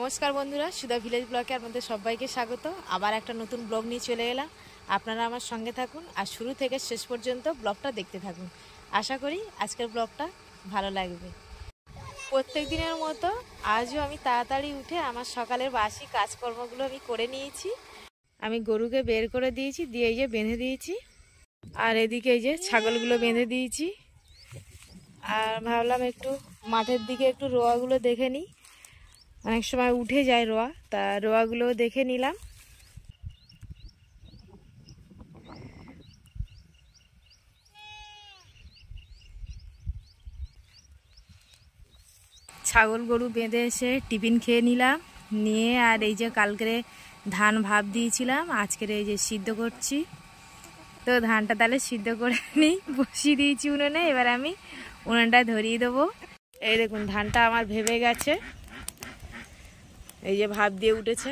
নমস্কার বন্ধুরা, সুধা ভিলেজ ব্লগে আপনাদের সবাইকে স্বাগত। আবার একটা নতুন ব্লগ নিয়ে চলে এলাম। আপনারা আমার সঙ্গে থাকুন আর শুরু থেকে শেষ পর্যন্ত ব্লগটা দেখতে থাকুন। আশা করি আজকের ব্লগটা ভালো লাগবে। প্রত্যেক দিনের মতো আজও আমি তাড়াতাড়ি উঠে আমার সকালের বাসি কাজকর্মগুলো আমি করে নিয়েছি। আমি গরুকে বের করে দিয়েছি, দিয়ে এই যে বেঁধে দিয়েছি, আর এদিকে এই যে ছাগলগুলো বেঁধে দিয়েছি। আর ভাবলাম একটু মাঠের দিকে একটু রোয়াগুলো দেখে নিই, অনেক সময় উঠে যায় রোয়া, তা রোয়াগুলো দেখে নিলাম। ছাগল গরু বেঁধে এসে টিফিন খেয়ে নিলাম, নিয়ে আর এই যে কালকে ধান ভাপ দিয়েছিলাম, আজকের এই যে সিদ্ধ করছি। তো ধানটা তাহলে সিদ্ধ করে নিই, বসিয়ে দিয়েছি উনুনে। এবার আমি উনুনটা ধরিয়ে দেবো। এই দেখুন ধানটা আমার ভেবে গেছে, এই যে ভাপ দিয়ে উঠেছে।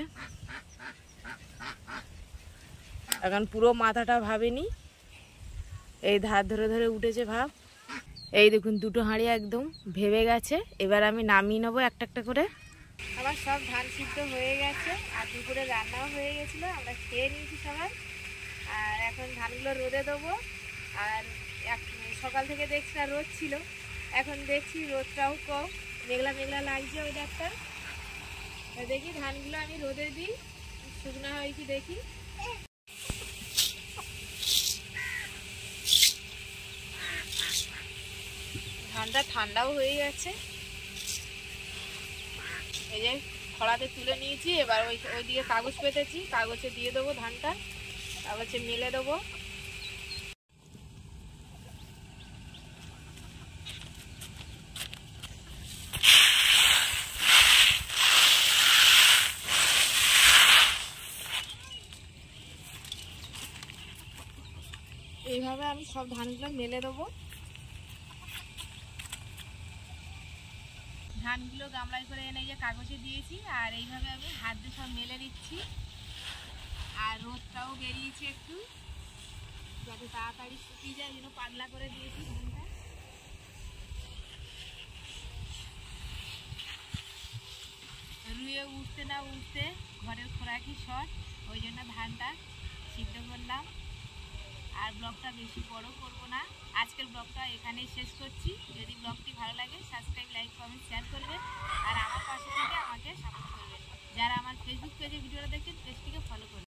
এখন পুরো মাথাটা ভাবেনি, এই ধার ধরে ধরে উঠেছে ভাব। এই দেখুন দুটো হাঁড়ি একদম ভেবে গেছে। এবার আমি নামিয়ে নেবো একটা একটা করে। আমার সব ধান সিদ্ধ হয়ে গেছে আর দুপুরে রান্নাও হয়ে গেছিলো, আমরা খেয়ে নিয়েছি সবাই। আর এখন ধানগুলো রোদে দেবো। আর সকাল থেকে দেখছি না রোদ ছিল, এখন দেখছি রোদটাও কম, মেঘলা মেঘলা লাগছে ওই একটা। দেখি ধানগুলো আমি রোদে দিই, শুকনো হয় কি দেখি। ধানটা ঠান্ডাও হয়ে গেছে, এই যে খড়াতে তুলে নিয়েছি। এবার ওইদিকে কাগজ পেতেছি, কাগজে দিয়ে দেবো ধানটা, কাগজে মেলে দেবো। এইভাবে আমি সব ধানগুলো মেলে দেবো। ধানগুলো গামলায় করে এনে যে কাগজে দিয়েছি, আর এইভাবে আমি হাত দিয়ে সব মেলে দিচ্ছি। আর রোদটাও বেরিয়েছে একটু, যাতে তাড়াতাড়ি শুকিয়ে যায়, যেন পাতলা করে দিয়েছি ধানটা। রুয়ে উঠতে না উঠতে ঘরের খোরাকি শর্ট, ওই জন্য ধানটা সিদ্ধ করলাম। আর ব্লগটা বেশি বড় করব না, আজকের ব্লগটা এখানেই শেষ করছি। যদি ব্লগটি ভালো লাগে সাবস্ক্রাইব, লাইক, কমেন্ট, শেয়ার করবেন। আর আমার পাশে থেকে আমাকে সাপোর্ট করবেন। যারা আমার ফেসবুক পেজে ভিডিওটা দেখছেন পেজটিকে ফলো করবেন।